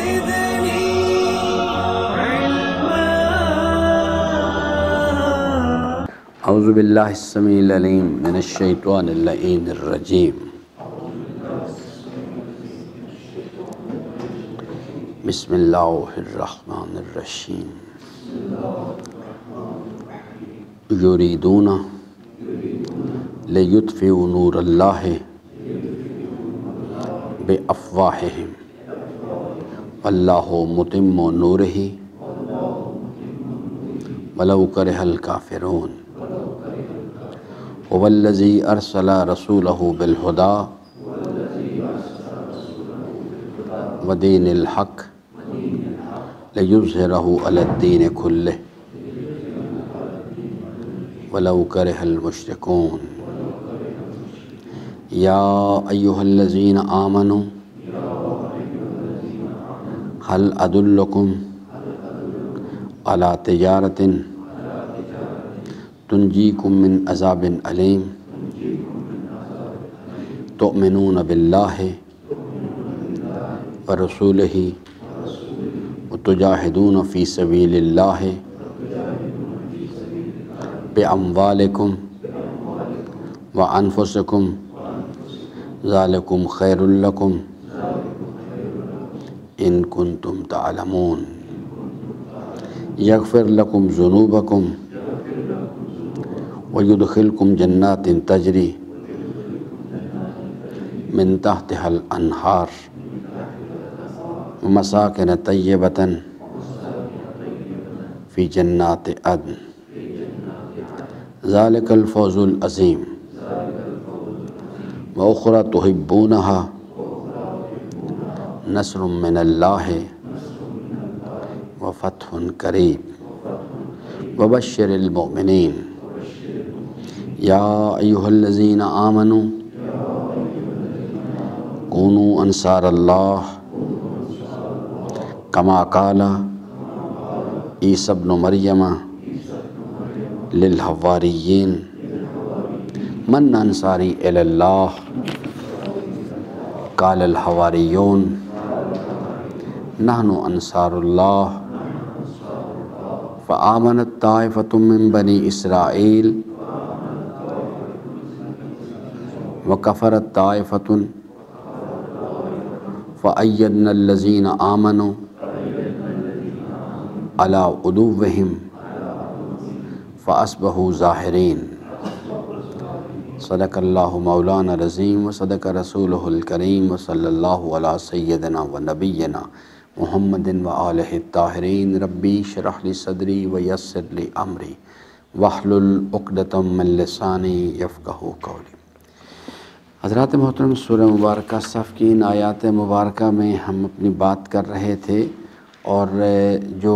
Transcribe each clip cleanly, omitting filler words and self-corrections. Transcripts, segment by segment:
زدني علما. اعوذ باللہ السمیع العلیم من الشیطان اللعین الرجیم. بسم اللہ الرحمن الرحیم. یریدون لیطفئوا نور اللہ بافواہہم واللہ متم نورہ ولو کرہ الکافرون. هو الذی ارسل رسولہ بالہدی ودین الحق لیظہرہ علی الدین کلہ ولو کرہ المشرکون. یا ایہا الذین آمنوا هل ادلکم علی تجارۃ تنجیکم من عذاب علیم تؤمنون باللہ ورسولہ وتجاہدون فی سبیل اللہ باموالکم وانفسکم ذالکم خیر لکم ان کنتم تعلمون. یغفر لکم ذنوبکم ویدخلکم جنات تجری من تحتها الانہار ومساکن طیبۃ فی جنات عدن ذالک الفوز العظیم. واخری تحبونہا نصر من اللہ وفتح قریب وبشر المؤمنین. یا ایہا الذین آمنوا کونوا انصار اللہ کما قال عیسی ابن مریم للحواریین من انصاری الی اللہ قال الحواریون نحن انصار اللہ فآمنت طائفۃ من بنی اسرائیل وکفرت طائفۃ فأیدنا الذین آمنوا علی عدوہم فاصبحوا ظاہرین. صدق اللہ مولانا العظیم وصدق رسولہ الکریم وصلی اللہ علی سیدنا و نبینا محمد وآلہ الطاہرین. ربی اشرح لی صدری ویسر لی امری واحلل عقدۃ من لسانی یفقہوا قولی. حضرات محترم، سورہ مبارکہ صف کی ان آیات مبارکہ میں ہم اپنی بات کر رہے تھے، اور جو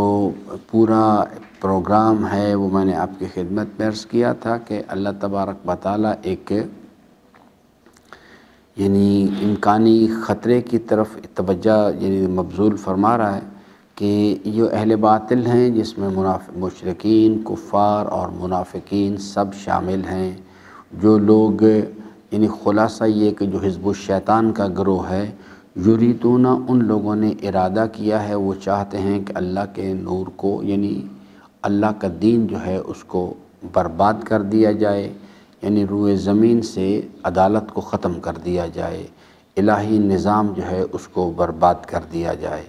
پورا پروگرام ہے وہ میں نے آپ کی خدمت میں عرض کیا تھا کہ اللہ تبارک و تعالیٰ ایک امکانی خطرے کی طرف توجہ مبذول فرما رہا ہے کہ یہ اہل باطل ہیں، جس میں مشرکین، کفار اور منافقین سب شامل ہیں. جو لوگ خلاصہ یہ کہ جو حزب الشیطان کا گروہ ہے، یریدون، ان لوگوں نے ارادہ کیا ہے، وہ چاہتے ہیں کہ اللہ کے نور کو اللہ کا دین جو ہے اس کو برباد کر دیا جائے، روئے زمین سے عدالت کو ختم کر دیا جائے، الہی نظام جو ہے اس کو برباد کر دیا جائے.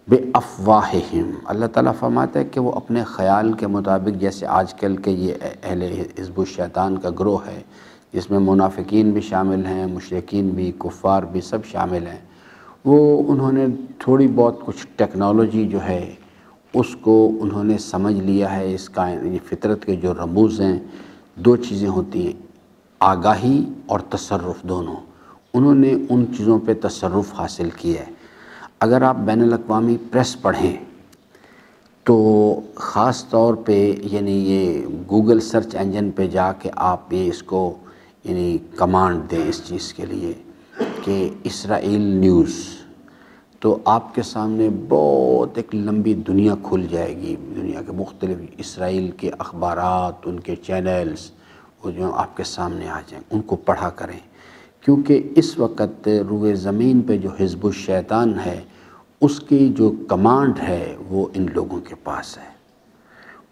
بافواہہم، اللہ تعالیٰ فرماتا ہے کہ وہ اپنے خیال کے مطابق، جیسے آج کل کے یہ اہل حزب الشیطان کا گروہ ہے جس میں منافقین بھی شامل ہیں، مشرکین بھی، کفار بھی، سب شامل ہیں، وہ انہوں نے تھوڑی بہت کچھ ٹیکنالوجی جو ہے اس کو انہوں نے سمجھ لیا ہے. اس کا فطرت کے جو رموز ہیں، دو چیزیں ہوتی ہیں، آگاہی اور تصرف، دونوں. انہوں نے ان چیزوں پہ تصرف حاصل کیا ہے. اگر آپ بین الاقوامی پریس پڑھیں تو خاص طور پہ یہ گوگل سرچ انجن پہ جا کے آپ اس کو کمانڈ دیں اس چیز کے لیے کہ اسرائیل نیوز، تو آپ کے سامنے بہت ایک لمبی دنیا کھل جائے گی. دنیا کے مختلف اسرائیل کے اخبارات، ان کے چینلز، وہ جو آپ کے سامنے آ جائیں، ان کو پڑھا کریں. کیونکہ اس وقت روئے زمین پہ جو حزب الشیطان ہے اس کی جو کمانڈ ہے وہ ان لوگوں کے پاس ہے۔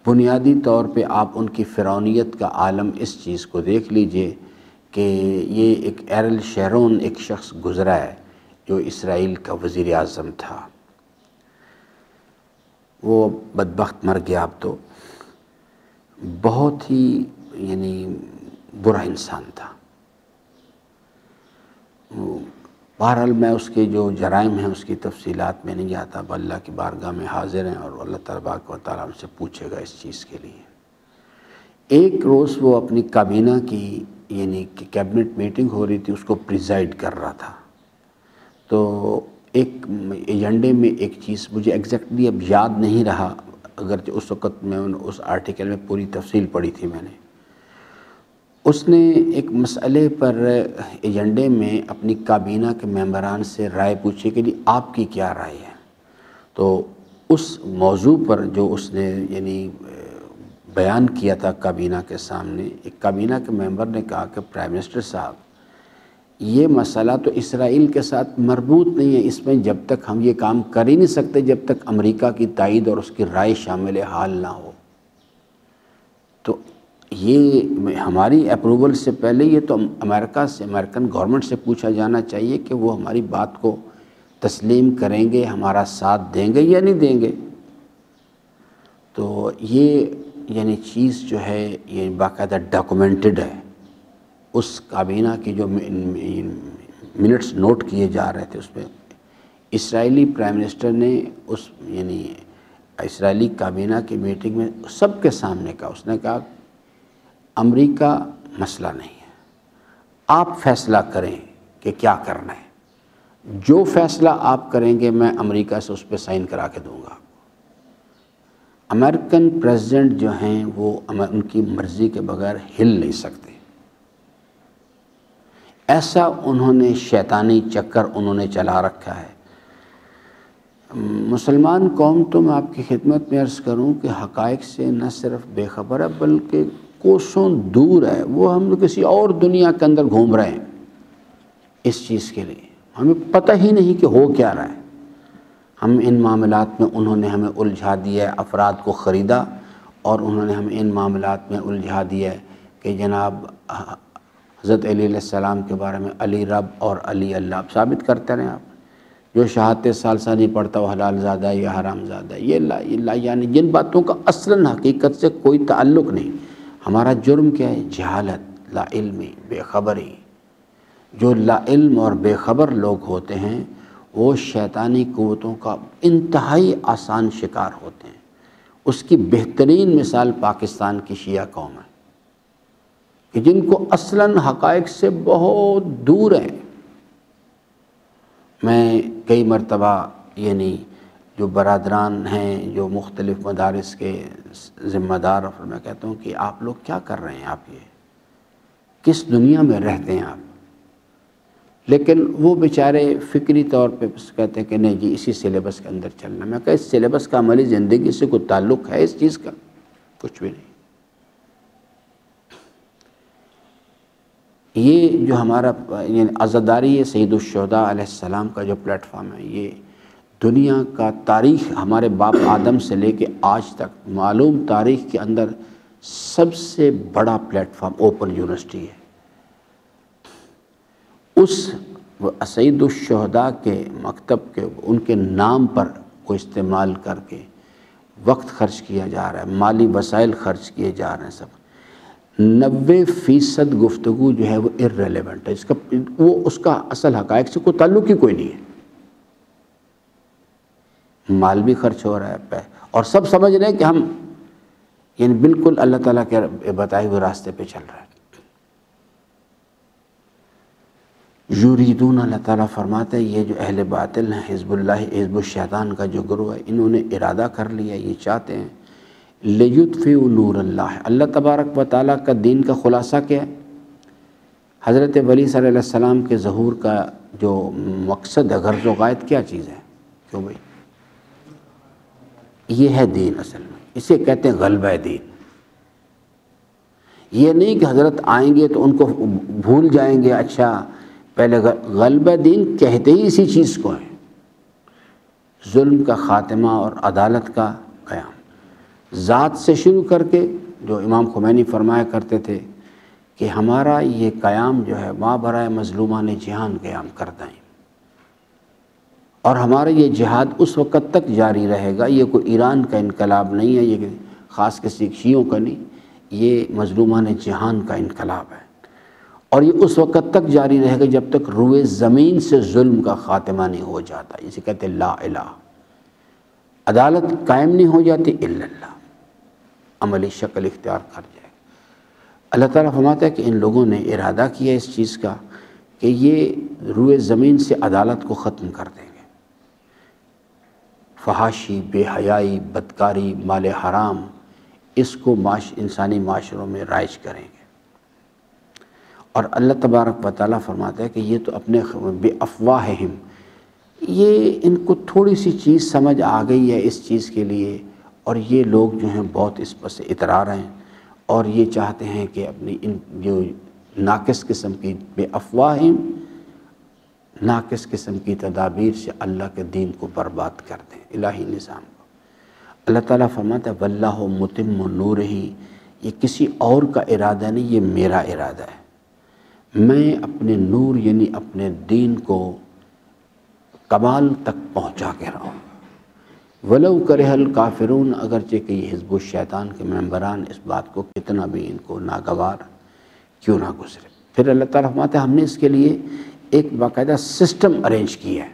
بنیادی طور پہ آپ ان کی فرعونیت کا عالم اس چیز کو دیکھ لیجئے کہ یہ ایک ایرل شیرون ایک شخص گزرا ہے جو اسرائیل کا وزیر اعظم تھا، وہ بدبخت مر گیا، اب تو بہت ہی برا انسان تھا۔ بہرحال میں اس کے جو جرائم ہیں اس کی تفصیلات میں نہیں جاتا، اب اللہ کی بارگاہ میں حاضر ہیں اور اللہ تبارک و تعالیٰ ہم سے پوچھے گا اس چیز کے لیے۔ ایک روز وہ اپنی کابینہ کی کہ کیبنٹ میٹنگ ہو رہی تھی، اس کو پریزائڈ کر رہا تھا، تو ایک ایجنڈے میں ایک چیز مجھے ایگزیکٹلی اب یاد نہیں رہا، اگرچہ اس وقت میں اس آرٹیکل میں پوری تفصیل پڑھی تھی میں نے۔ اس نے ایک مسئلے پر ایجنڈے میں اپنی کابینہ کے ممبران سے رائے پوچھی کہ آپ کی کیا رائے ہے، تو اس موضوع پر جو اس نے بیان کیا تھا کابینہ کے سامنے، ایک کابینہ کے ممبر نے کہا کہ پرائم منسٹر صاحب، یہ مسئلہ تو اسرائیل کے ساتھ مربوط نہیں ہے، اس میں جب تک ہم یہ کام کر ہی نہیں سکتے جب تک امریکہ کی تائید اور اس کی رائے شامل حال نہ ہو، تو یہ ہماری اپروول سے پہلے یہ تو امریکہ سے، امریکن گورنمنٹ سے پوچھا جانا چاہیے کہ وہ ہماری بات کو تسلیم کریں گے، ہمارا ساتھ دیں گے یا نہیں دیں گے۔ تو یہ چیز جو ہے یہ باقاعدہ ڈاکومنٹڈ ہے، اس کابینہ کی جو منٹس نوٹ کیے جا رہے تھے اس میں اسرائیلی پرائم منسٹر نے اس اسرائیلی کابینہ کی میٹنگ میں سب کے سامنے کہا، اس نے کہا امریکہ مسئلہ نہیں ہے، آپ فیصلہ کریں کہ کیا کرنا ہے، جو فیصلہ آپ کریں گے میں امریکہ سے اس پہ سائن کرا کے دوں گا۔ امریکن پریزیڈنٹ جو ہیں وہ ان کی مرضی کے بغیر ہل نہیں سکتے، ایسا انہوں نے شیطانی چکر انہوں نے چلا رکھا ہے۔ مسلمان قوم تو میں آپ کی خدمت میں عرض کروں کہ حقائق سے نہ صرف بے خبر ہے بلکہ کوسوں دور ہے، وہ ہم کسی اور دنیا کے اندر گھوم رہے ہیں اس چیز کے لیے، ہمیں پتہ ہی نہیں کہ ہو کیا رہا ہے۔ ہم ان معاملات میں انہوں نے ہمیں الجھا دیا ہے، افراد کو خریدا اور انہوں نے ہمیں ان معاملات میں الجھا دیا ہے کہ جناب حضرت علی علیہ السلام کے بارے میں علی رب اور علی اللہ آپ ثابت کرتے رہے، آپ جو شہادت ثالثہ نہیں پڑھتا وہ حلال زادہ ہے یا حرام زادہ ہے، یہ جن باتوں کا اصلاً حقیقت سے کوئی تعلق نہیں۔ ہمارا جرم کیا ہے؟ جہالت، لا علمی، بے خبری۔ جو لا علم اور بے خبر لوگ ہوتے ہیں وہ شیطانی قوتوں کا انتہائی آسان شکار ہوتے ہیں۔ اس کی بہترین مثال پاکستان کی شیعہ قوم ہے کہ جن کو اصلاً حقائق سے بہت دور ہیں۔ میں کئی مرتبہ جو برادران ہیں جو مختلف مدارس کے ذمہ دار، میں کہتا ہوں کہ آپ لوگ کیا کر رہے ہیں، آپ یہ کس دنیا میں رہتے ہیں آپ؟ لیکن وہ بیچارے فکری طور پہ کہتے ہیں کہ نہیں جی اسی سلیبس کے اندر چلنا۔ میں کہا اس سلیبس کا عملی زندگی سے کوئی تعلق ہے اس چیز کا؟ کچھ بھی نہیں۔ یہ جو ہمارا عزاداری سید الشہداء علیہ السلام کا جو پلیٹ فارم ہے، یہ دنیا کا تاریخ ہمارے باپ آدم سے لے کے آج تک معلوم تاریخ کے اندر سب سے بڑا پلیٹ فارم اوپن یونیورسٹی ہے۔ اس سید الشہداء کے مکتب کے ان کے نام پر کو استعمال کر کے وقت خرچ کیا جا رہا ہے، مالی وسائل خرچ کیے جا رہے ہیں، سب 90% گفتگو جو ہے وہ irrelevant ہے، اس کا اصل حقائق سے کوئی تعلق ہی کوئی نہیں ہے۔ مال بھی خرچ ہو رہا ہے اور سب سمجھ رہے ہیں کہ ہم بالکل اللہ تعالیٰ کے بتائے ہوئے راستے پہ چل رہا ہے۔ یریدون، اللہ تعالیٰ فرماتا ہے یہ جو اہل باطل ہیں، حزب اللہ، حزب الشیطان کا جو گروہ ہے، انہوں نے ارادہ کر لیا، یہ چاہتے ہیں لیطفئوا نور اللہ۔ اللہ تبارک و تعالیٰ کا دین کا خلاصہ کیا ہے؟ حضرت ولی صلی اللہ علیہ السلام کے ظہور کا جو مقصد ہے، غرض و غایت کیا چیز ہے؟ کیوں بھائی؟ یہ ہے دین، اصل میں اسے کہتے ہیں غلبہ دین۔ یہ نہیں کہ حضرت آئیں گے تو ان کو بھول جائیں گے، اچھا پہلے غلبہ دین کہتے ہی اسی چیز کو ہیں۔ ظلم کا خاتمہ اور عدالت کا قیام، ذات سے شروع کر کے جو امام خمینی فرمایا کرتے تھے کہ ہمارا یہ قیام جو ہے ماں برائے مظلومان جہان قیام کر دیں، اور ہمارا یہ جہاد اس وقت تک جاری رہے گا۔ یہ کوئی ایران کا انقلاب نہیں ہے، یہ خاص کسی شیعوں کا نہیں، یہ مظلومان جہان کا انقلاب ہے، اور یہ اس وقت تک جاری رہے گا جب تک روئے زمین سے ظلم کا خاتمہ نہیں ہو جاتا۔ اسے کہتے لا الہ، عدالت قائم نہیں ہو جاتی الا اللہ، عملی شکل اختیار کر جائے۔ اللہ تعالیٰ فرماتا ہے کہ ان لوگوں نے ارادہ کیا اس چیز کا کہ یہ روئے زمین سے عدالت کو ختم کر دیں گے، فحاشی، بے حیائی، بدکاری، مال حرام، اس کو انسانی معاشروں میں رائج کریں گے۔ اور اللہ تبارک و تعالیٰ فرماتا ہے کہ یہ تو اپنے بے افواہہم، یہ ان کو تھوڑی سی چیز سمجھ آ گئی ہے اس چیز کے لیے، اور یہ لوگ جو ہیں بہت اس پر سے اترا رہے ہیں، اور یہ چاہتے ہیں کہ اپنی ان جو ناقص قسم کی بے افواہم، ناقص قسم کی تدابیر سے اللہ کے دین کو برباد کر دیں، الہی نظام کو۔ اللہ تعالیٰ فرماتا ہے واللہ متم نورہ، یہ کسی اور کا ارادہ نہیں، یہ میرا ارادہ ہے۔ میں اپنے نور یعنی اپنے دین کو کمال تک پہنچا کے رہوں گا۔ ولو کرہ الکافرون، اگرچہ کہ یہ حزب الشیطان کے ممبران اس بات کو کتنا بھی ان کو ناگوار کیوں نہ گزرے۔ پھر اللہ تعالیٰ فرماتا ہے ہم نے اس کے لیے ایک باقاعدہ سسٹم ارینج کیا ہے،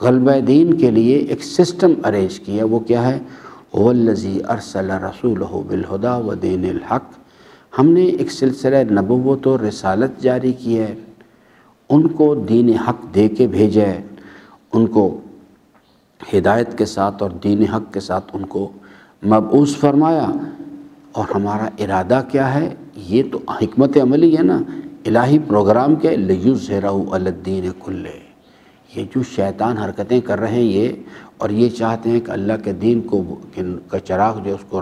غلبہ دین کے لیے ایک سسٹم ارینج کیا ہے۔ وہ کیا ہے؟ هو الذی ارسل رسولہ بالہدی ودین الحق، ہم نے ایک سلسلہ نبوت و رسالت جاری کی ہے، ان کو دین حق دے کے بھیجا ہے، ان کو ہدایت کے ساتھ اور دین حق کے ساتھ ان کو مبعوث فرمایا۔ اور ہمارا ارادہ کیا ہے؟ یہ تو حکمت عملی ہے نا، الہی پروگرام کیا ہے؟ لیظہرہ علی الدین کلہ، یہ جو شیطان حرکتیں کر رہے ہیں یہ، اور یہ چاہتے ہیں کہ اللہ کے دین کا چراغ جو اس کو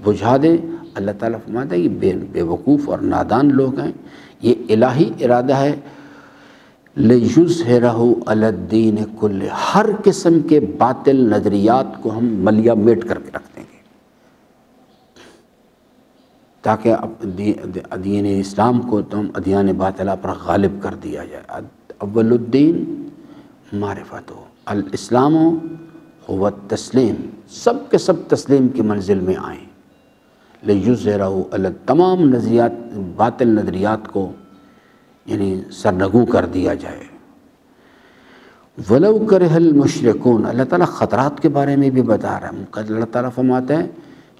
بجھا دیں، اللہ تعالیٰ فرماتا ہے یہ بے وقوف اور نادان لوگ ہیں۔ یہ الہی ارادہ ہے لیظہرہ علی الدین کلہ، ہر قسم کے باطل نظریات کو ہم ملیا میٹ کر کے رکھ دیں گے، تاکہ دین اسلام کو تم ادیان باطلہ پر غالب کر دیا جائے۔ اول الدین معرفت ہو، الاسلام هو التسلیم، سب کے سب تسلیم کی منزل میں آئیں۔ لیظہرہ علی، تمام نظریات باطل نظریات کو یعنی سرنگوں کر دیا جائے۔ ولو کرہ المشرکون، اللہ تعالیٰ خطرات کے بارے میں بھی بتا رہا ہے۔ اللہ تعالیٰ فرماتا ہے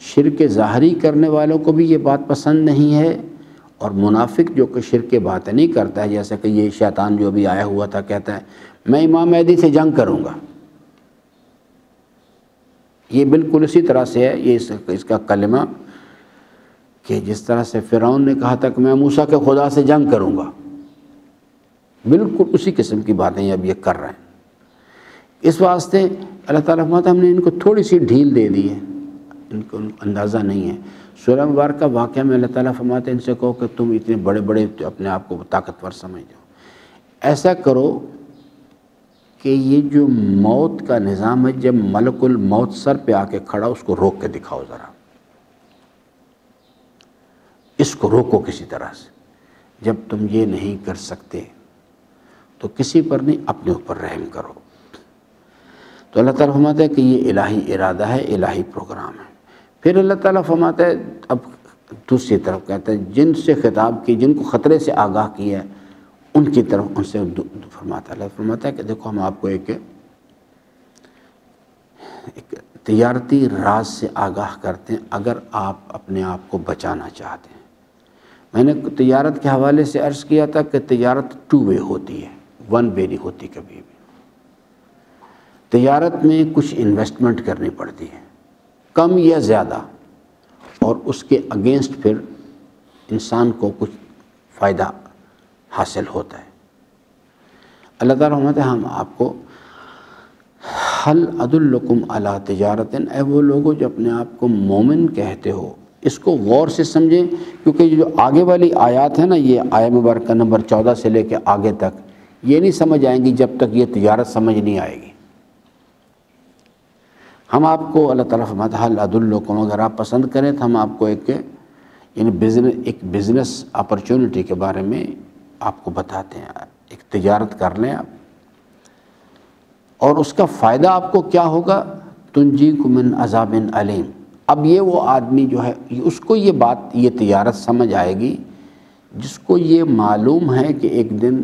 شرک ظاہری کرنے والوں کو بھی یہ بات پسند نہیں ہے، اور منافق جو کہ شرک باطنی کرتا ہے، جیسا کہ یہ شیطان جو بھی آیا ہوا تھا کہتا ہے میں امام مہدی سے جنگ کروں گا، یہ بالکل اسی طرح سے ہے، یہ اس کا کلمہ کہ جس طرح سے فرعون نے کہا تھا کہ میں موسیٰ کے خدا سے جنگ کروں گا، بالکل اسی قسم کی باتیں اب یہ کر رہے ہیں۔ اس واسطے اللہ تعالیٰ فرماتا ہے ہم نے ان کو تھوڑی سی ڈھیل دے دی ہے، ان کو اندازہ نہیں ہے۔ سورہ مبارکہ واقعہ میں اللہ تعالیٰ فرماتا ہے ان سے کہو کہ تم اتنے بڑے بڑے اپنے آپ کو طاقتور سمجھتے ہو، ایسا کرو کہ یہ جو موت کا نظام ہے، جب ملک الموت سر پہ آ کے کھڑا اس کو روک کے دکھاؤ ذرا، اس کو روکو کسی طرح سے۔ جب تم یہ نہیں کر سکتے تو کسی پر نہیں، اپنے اوپر رحم کرو۔ تو اللہ تعالیٰ فرماتا ہے کہ یہ الہی ارادہ ہے، الہی پروگرام ہے۔ پھر اللہ تعالیٰ فرماتا ہے اب دوسری طرف کہتا ہے جن سے خطاب کی، جن کو خطرے سے آگاہ کیا ہے ان کی طرف ان سے فرماتا ہے، اللہ فرماتا ہے کہ دیکھو ہم آپ کو ایک تجارتی راز سے آگاہ کرتے ہیں اگر آپ اپنے آپ کو بچانا چاہتے ہیں۔ میں نے تجارت کے حوالے سے عرض کیا تھا کہ تجارت 2 وے ہوتی ہے، 1 وے نہیں ہوتی کبھی بھی۔ تجارت میں کچھ انویسٹمنٹ کرنی پڑتی ہے، کم یا زیادہ، اور اس کے اگینسٹ پھر انسان کو کچھ فائدہ حاصل ہوتا ہے۔ اللہ تعالیٰ فرماتا ہے ہم آپ کو حل ادلکم علی تجارت، اے وہ لوگوں جو اپنے آپ کو مومن کہتے ہو، اس کو غور سے سمجھیں، کیونکہ یہ جو آگے والی آیات ہے نا، یہ آیت مبارکہ نمبر 14 سے لے کے آگے تک یہ نہیں سمجھ آئیں گی جب تک یہ تجارت سمجھ نہیں آئے گی۔ ہم آپ کو اللہ تعالیٰ فرماتا ہے حل ادلکم، اگر آپ پسند کریں تو ہم آپ کو ایک بزنس اپرچونٹی کے بارے میں آپ کو بتاتے ہیں، ایک تجارت کر لیں آپ، اور اس کا فائدہ آپ کو کیا ہوگا، تنجیکم من عذاب علیم۔ اب یہ وہ آدمی جو ہے اس کو یہ بات، یہ تجارت سمجھ آئے گی جس کو یہ معلوم ہے کہ ایک دن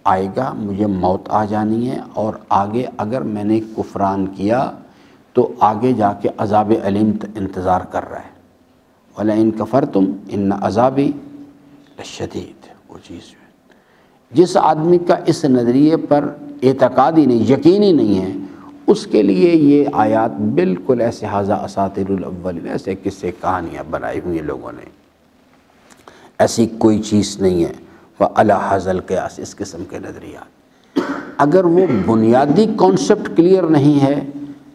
آئے گا، مجھے موت آ جانی ہے، اور آگے اگر میں نے کفران کیا تو آگے جا کے عذاب علیم انتظار کر رہا ہے۔ وَلَئِن كَفَرْتُمْ إِنَّ عَذَابِي لَشَدِيدٌ۔ وہ چیز ہے جس آدمی کا اس نظریے پر اعتقاد ہی نہیں، یقین ہی نہیں ہے، اس کے لیے یہ آیات بالکل ایسے ھذا اساطیر الاولین، ایسے قصے کہانیاں بنائی ہوئی ہیں لوگوں نے، ایسی کوئی چیز نہیں ہے۔ وَعَلَى ھذَا الْقِيَاسِ، اس قسم کے نظریات اگر وہ بنیادی کانسیپٹ کلیئر نہیں ہے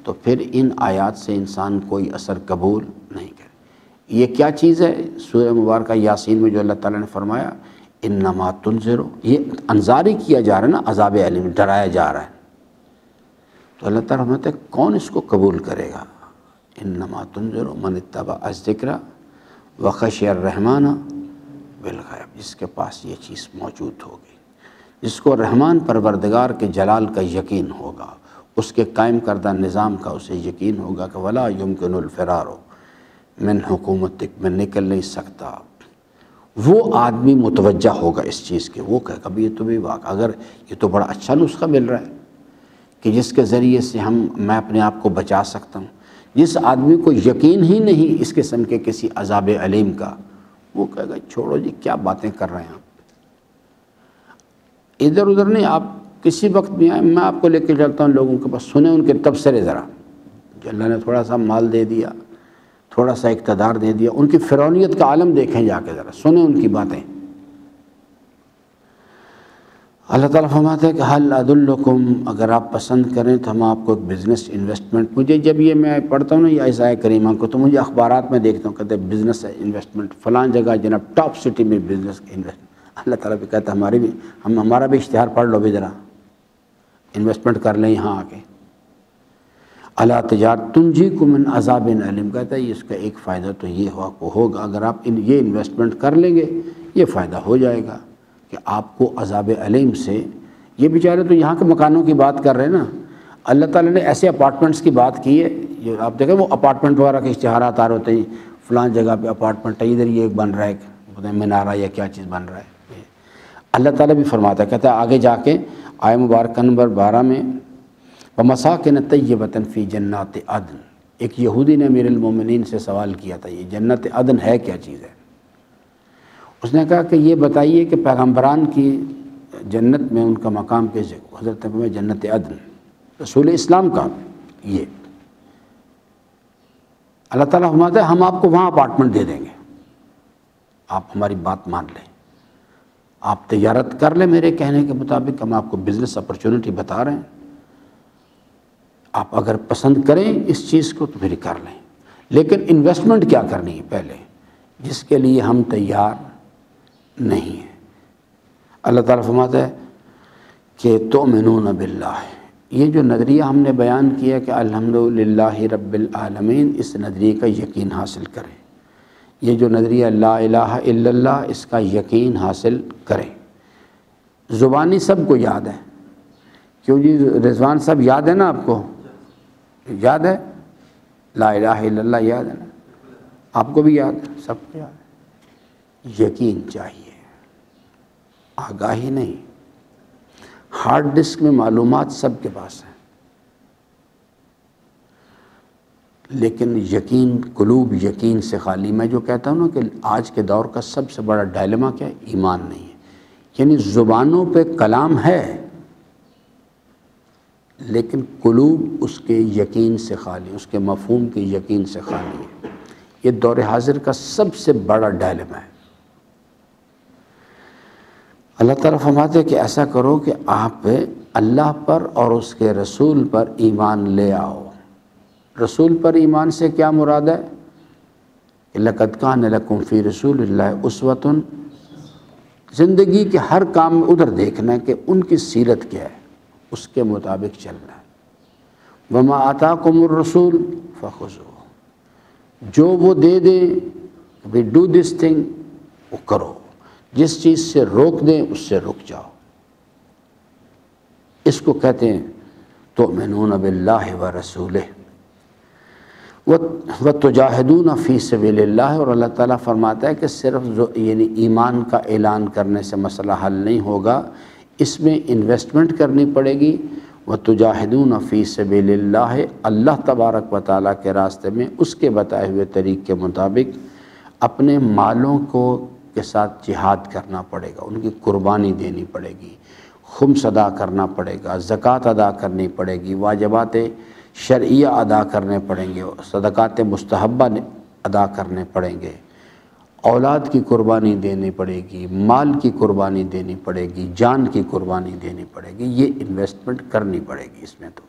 تو پھر ان آیات سے انسان کوئی اثر قبول نہیں کرے۔ یہ کیا چیز ہے؟ سورہ مبارکہ یاسین میں جو اللہ تعالیٰ نے فرمایا انما تنذر، یہ انذاری کیا جا رہا ہے نا، عذاب علیم ڈرایا جا رہا ہے، تو اللہ تعالیٰ فرماتا ہے کون اس کو قبول کرے گا؟ انما تنذر من اتبع الذکر وخشی الرحمن بالغیب، جس کے پاس یہ چیز موجود ہوگی، جس کو رحمان پروردگار کے جلال کا یقین ہوگا، اس کے قائم کردہ نظام کا اسے یقین ہوگا کہ ولا یمکن الفرار من حکومتک، میں نکل نہیں سکتا، وہ آدمی متوجہ ہوگا اس چیز کے، وہ کہے گا یہ تو بھی واقع، اگر یہ تو بڑا اچھا نسخہ مل رہا ہے کہ جس کے ذریعے سے میں اپنے آپ کو بچا سکتا ہوں۔ جس آدمی کو یقین ہی نہیں اس قسم کے کسی عذاب علیم کا، وہ کہے گا چھوڑو جی کیا باتیں کر رہے ہیں آپ، ادھر ادھر نہیں، آپ کسی وقت بھی آئیں، میں آپ کو لے کے چلتا ہوں لوگوں کے پاس، سنیں ان کے تبصرے ذرا، جو اللہ نے تھوڑا سا مال دے دیا، تھوڑا سا اقتدار دے دیا، ان کی فرعونیت کا عالم دیکھیں جا کے، ذرا سنیں ان کی باتیں۔ اللہ تعالیٰ فرماتا ہے کہ حل ادلکم، اگر آپ پسند کریں تو ہم آپ کو ایک بزنس انویسٹمنٹ، مجھے جب یہ میں پڑھتا ہوں نا یہ آیہ کریمہ کو تو مجھے اخبارات میں دیکھتا ہوں کہتے ہیں بزنس انویسٹمنٹ فلان جگہ جناب ٹاپ سٹی میں بزنس انویسٹمنٹ، اللہ تعالیٰ بھی کہتا ہے ہمارا بھی اشتہار پڑھ لو بھی ذرا، انویسٹمنٹ کر لیں یہاں آ کے۔ الا تجارت تنجیکم من عذاب علیم، کہتا ہے اس کا ایک فائدہ تو یہ ہوگا، اگر آپ یہ انویسٹمنٹ کر لیں گے یہ فائدہ ہو جائے گا کہ آپ کو عذاب علیم سے، یہ بیچارے تو یہاں کے مکانوں کی بات کر رہے ہیں نا، اللہ تعالیٰ نے ایسے اپارٹمنٹس کی بات کی ہے، جو آپ دیکھیں وہ اپارٹمنٹ وغیرہ کے اشتہارات آ رہے ہوتے ہیں، فلان جگہ پہ اپارٹمنٹ ہے، ادھر یہ ایک بن رہا ہے، ایک مینارہ یا کیا چیز بن رہا ہے۔ اللہ تعالیٰ بھی فرماتا ہے، کہتا ہے آگے جا کے آیہ مبارکہ نمبر 12 میں وَمَسَاكِنَ طَيِّبَةً فِي جَنَّاتِ عَدْنٍ، ایک یہودی نے امیر المومنین سے سوال کیا تھا یہ جنت عدن ہے کیا چیز ہے؟ اس نے کہا کہ یہ بتائیے کہ پیغمبران کی جنت میں ان کا مقام کس جگہ؟ حضرت میں جنت عدن، رسول اسلام کا یہ، اللہ تعالیٰ فرماتا ہے ہم آپ کو وہاں اپارٹمنٹ دے دیں گے، آپ ہماری بات مان لیں، آپ تجارت کر لیں میرے کہنے کے مطابق، ہم آپ کو بزنس اپرچونٹی بتا رہے ہیں، آپ اگر پسند کریں اس چیز کو تو پھر کر لیں، لیکن انویسٹمنٹ کیا کرنی ہے پہلے، جس کے لیے ہم تیار نہیں ہیں۔ اللہ تعالیٰ فرماتا ہے کہ تؤمنون باللہ، یہ جو نظریہ ہم نے بیان کیا کہ الحمدللہ رب العالمین، اس نظریے کا یقین حاصل کریں، یہ جو نظریہ لا الہ الا اللہ، اس کا یقین حاصل کریں۔ زبانی سب کو یاد ہے، کیوں جی رضوان صاحب یاد ہے نا آپ کو؟ یاد ہے لا الہ الا اللہ، یاد ہے نا؟ آپ کو بھی یاد ہے، سب کو یاد ہے۔ یقین چاہیے، آگاہی نہیں۔ ہارڈ ڈسک میں معلومات سب کے پاس ہیں، لیکن یقین، قلوب یقین سے خالی۔ میں جو کہتا ہوں نا کہ آج کے دور کا سب سے بڑا ڈائلما کیا ہے؟ ایمان نہیں ہے، یعنی زبانوں پہ کلام ہے لیکن قلوب اس کے یقین سے خالی، اس کے مفہوم کے یقین سے خالی ہے۔ یہ دور حاضر کا سب سے بڑا ڈائلما ہے۔ اللہ تعالیٰ فرماتے ہیں کہ ایسا کرو کہ آپ اللہ پر اور اس کے رسول پر ایمان لے آؤ۔ رسول پر ایمان سے کیا مراد ہے؟ کہ لَقَدْ كَانَ لَكُمْ فِي رَسُولِ اللَّهِ أُسْوَةٌ، زندگی کے ہر کام میں ادھر دیکھنا ہے کہ ان کی سیرت کیا ہے، اس کے مطابق چلنا ہے۔ وما آتاکم الرسول فخذوہ، جو وہ دے دیں بھی ڈو دس تھنگ وہ کرو، جس چیز سے روک دیں اس سے رک جاؤ۔ اس کو کہتے ہیں تؤمنون باللہ ورسولہ وتجاہدون فی سبیل اللہ۔ اور اللہ تعالیٰ فرماتا ہے کہ صرف یعنی ایمان کا اعلان کرنے سے مسئلہ حل نہیں ہوگا، اس میں انویسٹمنٹ کرنی پڑے گی۔ وتجاہدون فی سبیل اللہ، اللہ تبارک و تعالیٰ کے راستے میں اس کے بتائے ہوئے طریق کے مطابق اپنے مالوں کے ساتھ جہاد کرنا پڑے گا، ان کی قربانی دینی پڑے گی، خمس ادا کرنا پڑے گا، زکوٰۃ ادا کرنی پڑے گی، واجبات شرعیہ ادا کرنے پڑیں گے، صدقات مستحبہ ادا کرنے پڑیں گے، اولاد کی قربانی دینی پڑے گی، مال کی قربانی دینی پڑے گی، جان کی قربانی دینی پڑے گی، یہ انویسٹمنٹ کرنی پڑے گی اس میں۔ تو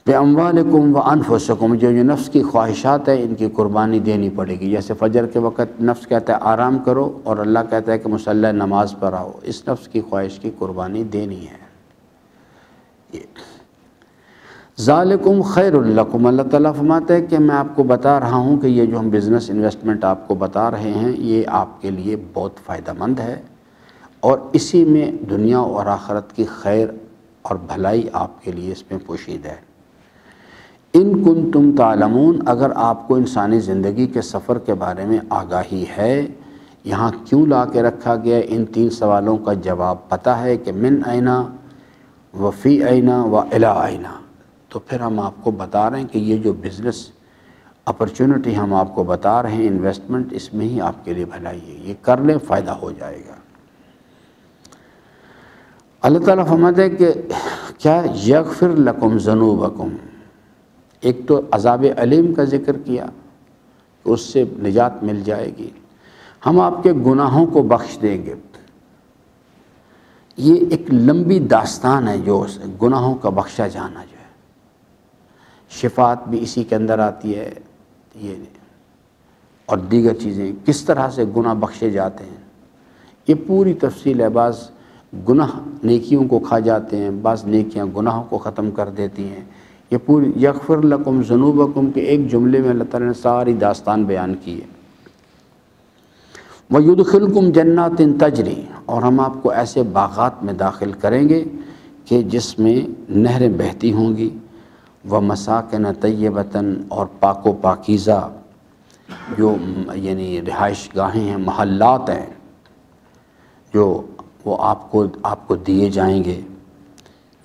بِأَمْوَالِكُمْ وَأَنفُسِكُمْ، جو نفس کی خواہشات ہیں ان کی قربانی دینی پڑے گی۔ جیسے فجر کے وقت نفس کہتا ہے آرام کرو اور اللہ کہتا ہے کہ مصلی نماز پر آؤ، اس نفس کی خواہش کی قربانی دینی ہے۔ ذالکم خیر لکم، اللہ تعالیٰ فرماتا ہے کہ میں آپ کو بتا رہا ہوں کہ یہ جو ہم بزنس انویسٹمنٹ آپ کو بتا رہے ہیں یہ آپ کے لیے بہت فائدہ مند ہے، اور اسی میں دنیا اور آخرت کی خیر اور بھلائی آپ کے لیے اس میں پوشید ہے۔ ان کنتم تعلمون، اگر آپ کو انسانی زندگی کے سفر کے بارے میں آگاہی ہے، یہاں کیوں لا کے رکھا گیا، ان تین سوالوں کا جواب پتہ ہے کہ من اینا و فی اینا و الی اینا، تو پھر ہم آپ کو بتا رہے ہیں کہ یہ جو بزنس اپرچونٹی ہم آپ کو بتا رہے ہیں، انویسٹمنٹ، اس میں ہی آپ کے لیے بھلائی ہے، یہ کر لیں فائدہ ہو جائے گا۔ اللہ تعالیٰ فرماتے ہیں کہ کیا یغفر لکم ذنوبکم، ایک تو عذاب علیم کا ذکر کیا کہ اس سے نجات مل جائے گی، ہم آپ کے گناہوں کو بخش دیں گے۔ یہ ایک لمبی داستان ہے جو گناہوں کا بخشا جانا جو ہے، شفاعت بھی اسی کے اندر آتی ہے، یہ اور دیگر چیزیں کس طرح سے گناہ بخشے جاتے ہیں، یہ پوری تفصیل ہے۔ بعض گناہ نیکیوں کو کھا جاتے ہیں، بعض نیکیاں گناہوں کو ختم کر دیتی ہیں، یہ پوری یغفر لکم ذنوبکم کے ایک جملے میں اللہ تعالیٰ نے ساری داستان بیان کی ہے۔ وَيُدْخِلْكُمْ جَنَّاتٍ تَجْرِي، اور ہم آپ کو ایسے باغات میں داخل کریں گے کہ جس میں نہریں بہتی ہوں گی، وَمَسَاكِنَ طَيِّبَةً، اور پاک و پاکیزہ جو یعنی رہائش گاہیں ہیں، محلات ہیں، جو وہ آپ کو دیے جائیں گے،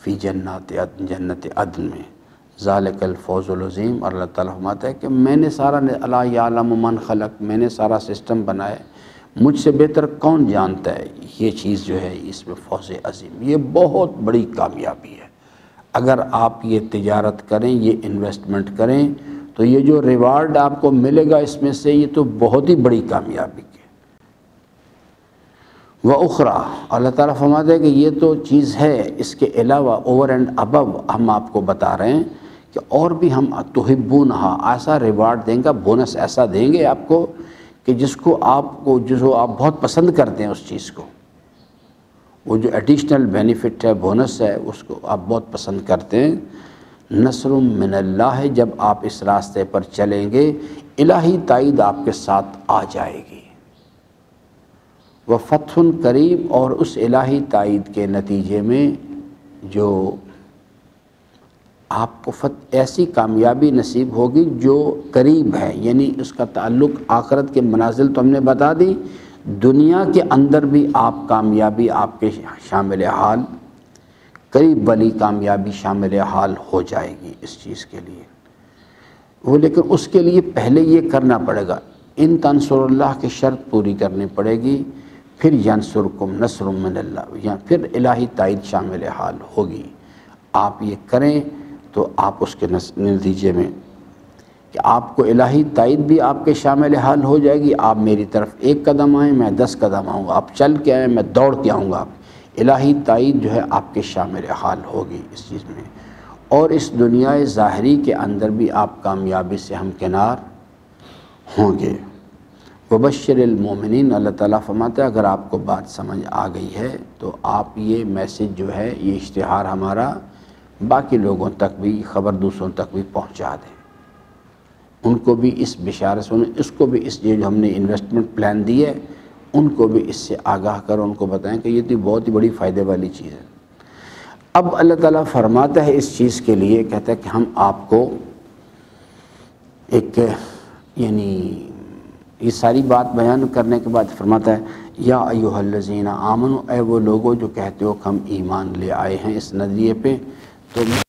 فی جنات عدن، جنت عدن میں، ذالک الفوز العظیم۔ اور اللہ تعالیٰ فرماتا ہے کہ میں نے سارا الا یعلم من خلق، میں نے سارا سسٹم بنایا، مجھ سے بہتر کون جانتا ہے، یہ چیز جو ہے اس میں فوز عظیم، یہ بہت بڑی کامیابی ہے۔ اگر آپ یہ تجارت کریں، یہ انویسٹمنٹ کریں، تو یہ جو ریوارڈ آپ کو ملے گا اس میں سے، یہ تو بہت ہی بڑی کامیابی ہے۔ وَأُخْرَى، اللہ تعالیٰ فرماتا ہے کہ یہ تو چیز ہے، اس کے علاوہ اوور اینڈ ابو ہم آپ کو بتا رہے ہیں کہ اور بھی ہم تحبونہا، ایسا ریوارڈ دیں گا، بونس ایسا دیں گے آپ کو کہ جو آپ بہت پسند کرتے ہیں اس چیز کو، وہ جو ایڈیشنل بینیفٹ ہے، بونس ہے، اس کو آپ بہت پسند کرتے ہیں۔ نصر من اللہ، جب آپ اس راستے پر چلیں گے الہی تائید آپ کے ساتھ آ جائے گی، وفتح قریب، اور اس الہی تائید کے نتیجے میں جو آپ کو ایسی کامیابی نصیب ہوگی جو قریب ہے، یعنی اس کا تعلق آخرت کے منازل تو ہم نے بتا دی، دنیا کے اندر بھی آپ کامیابی آپ کے شامل حال، قریب والی کامیابی شامل حال ہو جائے گی اس چیز کے لیے وہ، لیکن اس کے لیے پہلے یہ کرنا پڑے گا، ان تنصر اللہ کی شرط پوری کرنی پڑے گی، پھر ینصرکم نصر من اللہ، یا پھر الہی تائید شامل حال ہوگی۔ آپ یہ کریں تو آپ اس کے نتیجے میں کہ آپ کو الہی تائید بھی آپ کے شامل حال ہو جائے گی، آپ میری طرف 1 قدم آئیں میں 10 قدم آؤں گا، آپ چل کے آئیں میں دوڑ کے آؤں گا، الہی تائید جو ہے آپ کے شامل حال ہوگی اس چیز میں، اور اس دنیا ظاہری کے اندر بھی آپ کامیابی سے ہمکنار ہوں گے۔ وبشر المومنین، اللہ تعالیٰ فرماتا ہے اگر آپ کو بات سمجھ آ گئی ہے تو آپ یہ میسج جو ہے، یہ اشتہار ہمارا باقی لوگوں تک بھی خبر دوسروں تک بھی پہنچا دیں، ان کو بھی اس بشارت سے، اس کو بھی اس یہ جو ہم نے انویسٹمنٹ پلان دی ہے ان کو بھی اس سے آگاہ کرو، ان کو بتائیں کہ یہ تو بہت ہی بڑی فائدے والی چیز ہے۔ اب اللہ تعالیٰ فرماتا ہے اس چیز کے لیے، کہتا ہے کہ ہم آپ کو ایک یعنی یہ ساری بات بیان کرنے کے بعد فرماتا ہے یا ایھا الذین آمنوا، اے وہ لوگوں جو کہتے ہو کہ ہم ایمان لے آئے ہیں اس نظریے پہ، تو میں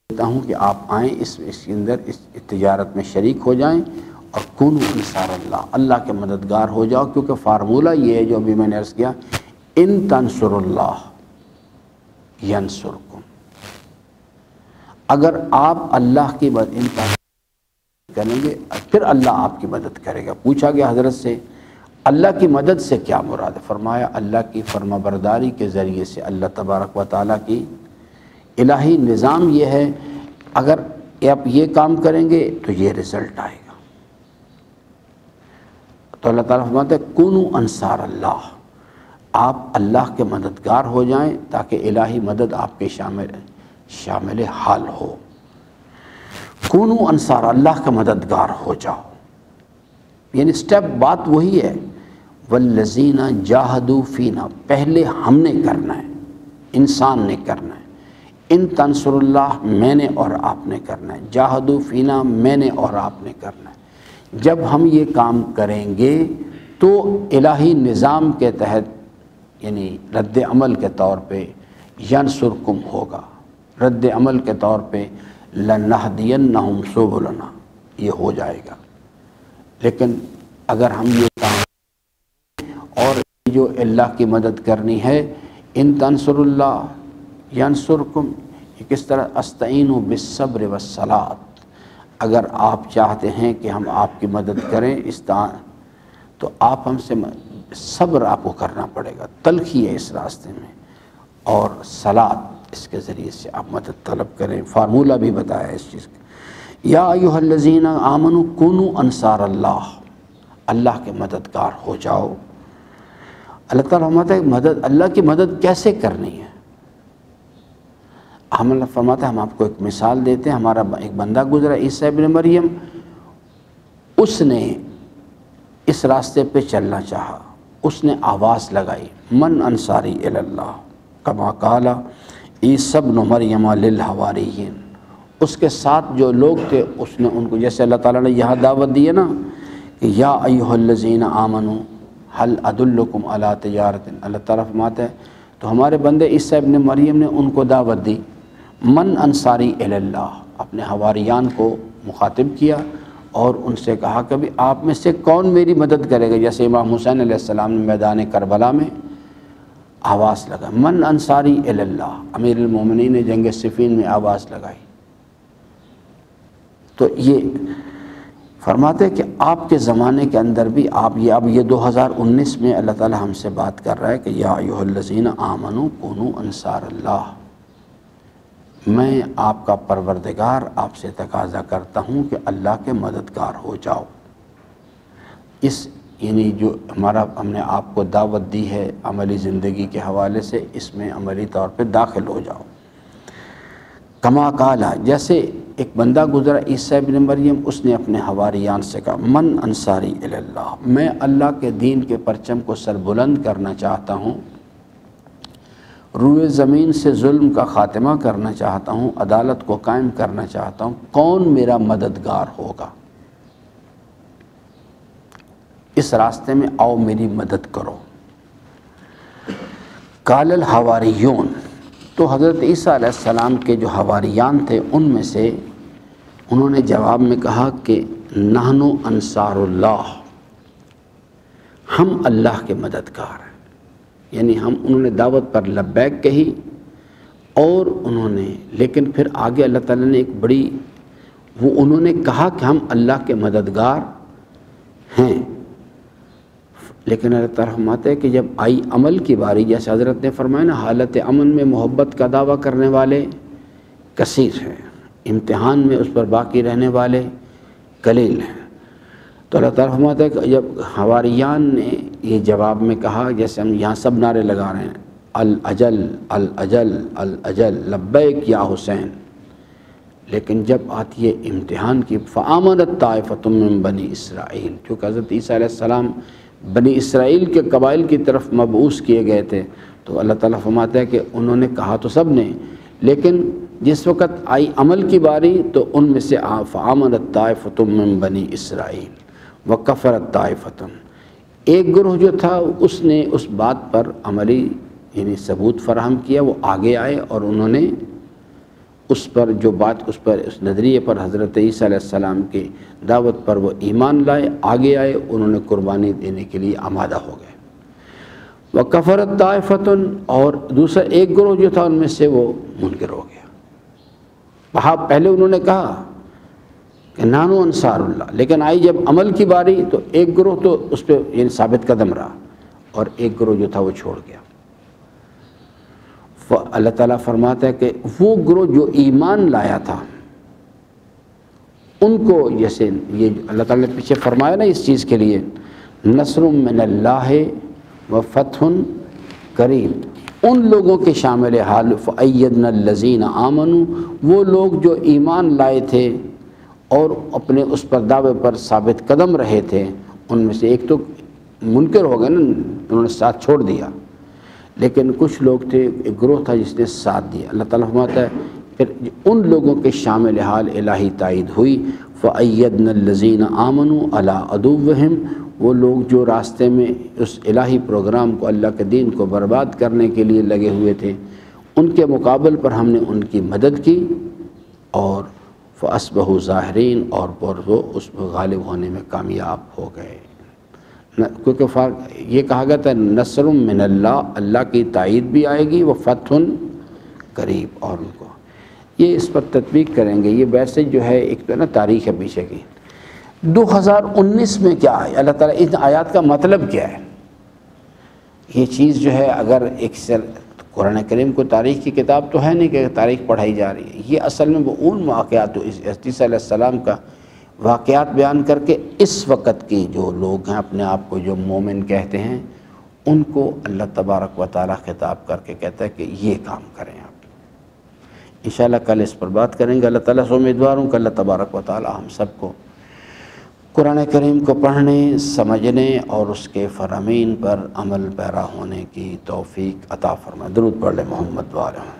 کہتا ہوں کہ آپ آئیں اس کے اندر اس تجارت میں شریک ہو جائیں، اور کونوا انصار اللہ، اللہ کے مددگار ہو جاؤ، کیونکہ فارمولہ یہ ہے جو ابھی میں نے عرض کیا، ان تنصروا اللہ ینصرکم، اگر آپ اللہ کی مدد کریں گے پھر اللہ آپ کی مدد کرے گا۔ پوچھا گیا حضرت سے اللہ کی مدد سے کیا مراد ہے؟ فرمایا اللہ کی فرما برداری کے ذریعے سے اللہ تبارک و تعالیٰ کی الہی نظام یہ ہے، اگر آپ یہ کام کریں گے تو یہ رزلٹ آئے گا۔ تو اللہ تعالیٰ فرماتا ہے کونوا انصار اللہ، آپ اللہ کے مددگار ہو جائیں تاکہ الہی مدد آپ کے شامل حال ہو۔ کونوا انصار اللہ کا مددگار ہو جاؤ، یعنی سٹیپ بات وہی ہے، والذین جاہدوا فینا، پہلے ہم نے کرنا ہے، انسان نے کرنا ہے، ان تنصر اللہ میں نے اور آپ نے کرنا ہے، جاہدوا فینا میں نے اور آپ نے کرنا ہے۔ جب ہم یہ کام کریں گے تو الہی نظام کے تحت یعنی رد عمل کے طور پہ ینصرکم ہوگا، رد عمل کے طور پہ لنہدینہم سبلنا، یہ ہو جائے گا۔ لیکن اگر ہم یہ کام اور جو اللہ کی مدد کرنی ہے، ان تنصر اللہ ینصرکم، یہ کس طرح استعینوا بالصبر والصلاۃ، اگر آپ چاہتے ہیں کہ ہم آپ کی مدد کریں تو آپ ہم سے صبر آپ کو کرنا پڑے گا، تلخی ہے اس راستے میں، اور صلاۃ اس کے ذریعے سے آپ مدد طلب کریں۔ فارمولہ بھی بتایا اس چیز کا، یا ایھا الذین آمنوا کونوا انصار اللہ، اللہ کے مددگار ہو جاؤ۔ اللہ تعالیٰ فرماتا ہے مدد، اللہ کی مدد کیسے کرنی ہے؟ ہم اللہ فرماتا ہے ہم آپ کو ایک مثال دیتے ہیں، ہمارا ایک بندہ گزرا عیسیٰ ابن مریم، اس نے اس راستے پہ چلنا چاہا، اس نے آواز لگائی من انصاری الی اللہ کما قال عیسیٰ ابن مریم للحواریین، اس کے ساتھ جو لوگ تھے اس نے ان کو، جیسے اللہ تعالیٰ نے یہاں دعوت دی ہے نا کہ یا ایھا الذین آمنوا هل ادلکم علی تجارت، اللہ تعالیٰ فرماتا ہے تو ہمارے بندے عیسیٰ ابن مریم نے ان کو دعوت دی، من انصاری الی اللہ، اپنے حواریان کو مخاطب کیا اور ان سے کہا کہ بھی آپ میں سے کون میری مدد کرے گا، جیسے امام حسین علیہ السلام نے میدان کربلا میں آواز لگا من انصاری الی اللہ، امیر المومنین نے جنگ صفین میں آواز لگائی۔ تو یہ فرماتے ہیں کہ آپ کے زمانے کے اندر بھی آپ یہ اب یہ 2019 میں اللہ تعالیٰ ہم سے بات کر رہا ہے کہ یا ایھا الذین آمنوا کونوا انصار اللہ، میں آپ کا پروردگار آپ سے تقاضا کرتا ہوں کہ اللہ کے مددگار ہو جاؤ۔ اس یعنی جو ہم نے آپ کو دعوت دی ہے عملی زندگی کے حوالے سے، اس میں عملی طور پہ داخل ہو جاؤ۔ کما قالا، جیسے ایک بندہ گزرا عیسیٰ ابن مریم، اس نے اپنے حواریان سے کہا من انصاری الی اللہ، میں اللہ کے دین کے پرچم کو سربلند کرنا چاہتا ہوں، روئے زمین سے ظلم کا خاتمہ کرنا چاہتا ہوں، عدالت کو قائم کرنا چاہتا ہوں، کون میرا مددگار ہوگا؟ اس راستے میں آؤ میری مدد کرو۔ قال الحواریون، تو حضرت عیسیٰ علیہ السلام کے جو حواریان تھے ان میں سے انہوں نے جواب میں کہا کہ نحن انصار اللہ، ہم اللہ کے مددگار ہیں، یعنی انہوں نے دعوت پر لبیک کہی، اور انہوں نے لیکن پھر آگے اللہ تعالیٰ نے ایک بڑی انہوں نے کہا کہ ہم اللہ کے مددگار ہیں، لیکن اللہ تعالیٰ فرماتا ہے کہ جب آئی عمل کی باری، جیسے حضرت نے فرمایا نا حالت امن میں محبت کا دعویٰ کرنے والے کثیر ہیں، امتحان میں اس پر باقی رہنے والے قلیل ہیں۔ تو اللہ تعالیٰ فرماتا ہے کہ جب حواریان نے یہ جواب میں کہا، جیسے ہم یہاں سب نعرے لگا رہے ہیں الاجل الاجل الاجل لبیک یا حسین، لیکن جب آتی ہے امتحان کی فآمنت طائفۃ من بنی اسرائیل، کیونکہ حضرت عیسیٰ علیہ السلام بنی اسرائیل کے قبائل کی طرف مبعوث کیے گئے تھے، تو اللہ تعالیٰ فرماتا ہے کہ انہوں نے کہا تو سب نے، لیکن جس وقت آئی عمل کی باری تو ان میں سے فآمنت طائفۃ من بنی اسرائیل وکفرت طائفۃ، ایک گروہ جو تھا اس نے اس بات پر عملی یعنی ثبوت فراہم کیا، وہ آگے آئے اور انہوں نے اس پر جو بات اس پر اس نظریے پر حضرت عیسیٰ علیہ السلام کی دعوت پر وہ ایمان لائے، آگے آئے، انہوں نے قربانی دینے کے لیے آمادہ ہو گئے۔ وکفرت طائفۃ، اور دوسرا ایک گروہ جو تھا ان میں سے وہ منکر ہو گیا۔ وہاں پہلے انہوں نے کہا کہ نانو انصار اللہ، لیکن آئی جب عمل کی باری تو ایک گروہ تو اس پہ یعنی ثابت قدم رہا اور ایک گروہ جو تھا وہ چھوڑ گیا۔ اللہ تعالیٰ فرماتا ہے کہ وہ گروہ جو ایمان لایا تھا ان کو، جیسے یہ اللہ تعالیٰ نے پیچھے فرمایا نا اس چیز کے لیے، نصر من اللہ و فتح قریب، ان لوگوں کے شامل حال فأیدنا الذین آمنوا، وہ لوگ جو ایمان لائے تھے اور اپنے اس پر دعوے پر ثابت قدم رہے تھے، ان میں سے ایک تو منکر ہو گئے نا، انہوں نے ساتھ چھوڑ دیا، لیکن کچھ لوگ تھے، ایک گروہ تھا جس نے ساتھ دیا۔ اللہ تعالیٰ فرماتا ہے پھر ان لوگوں کے شامل حال الہی تائید ہوئی، فأیدنا الذین آمنوا علی عدوہم، وہ لوگ جو راستے میں اس الہی پروگرام کو، اللہ کے دین کو برباد کرنے کے لیے لگے ہوئے تھے، ان کے مقابل پر ہم نے ان کی مدد کی، اور فأصبحوا ظاہرین، اور وہ اس میں غالب ہونے میں کامیاب ہو گئے۔ کیونکہ یہ کہا گیا تھا نصر من اللہ، اللہ کی تائید بھی آئے گی، وہ فتح قریب، اور ان کو یہ اس پر تطبیق کریں گے۔ یہ ویسے جو ہے ایک تو نا تاریخ ہے پیچھے کی، 2019 میں کیا ہے، اللہ تعالیٰ ان آیات کا مطلب کیا ہے، یہ چیز جو ہے اگر ایک قرآن کریم کو تاریخ کی کتاب تو ہے نہیں کہ تاریخ پڑھائی جا رہی ہے، یہ اصل میں وہ ان واقعات عیسیٰ علیہ السلام کا واقعات بیان کر کے اس وقت کی جو لوگ ہیں اپنے آپ کو جو مومن کہتے ہیں، ان کو اللہ تبارک و تعالیٰ خطاب کر کے کہتا ہے کہ یہ کام کریں آپ۔ انشاءاللہ کل اس پر بات کریں گے۔ اللہ تعالیٰ سے امیدوار ہوں کہ اللہ تبارک و تعالیٰ ہم سب کو قرآن کریم کو پڑھنے، سمجھنے اور اس کے فرامین پر عمل پیرا ہونے کی توفیق عطا فرمائے۔ درود پڑھ لیں محمد وعلیہ۔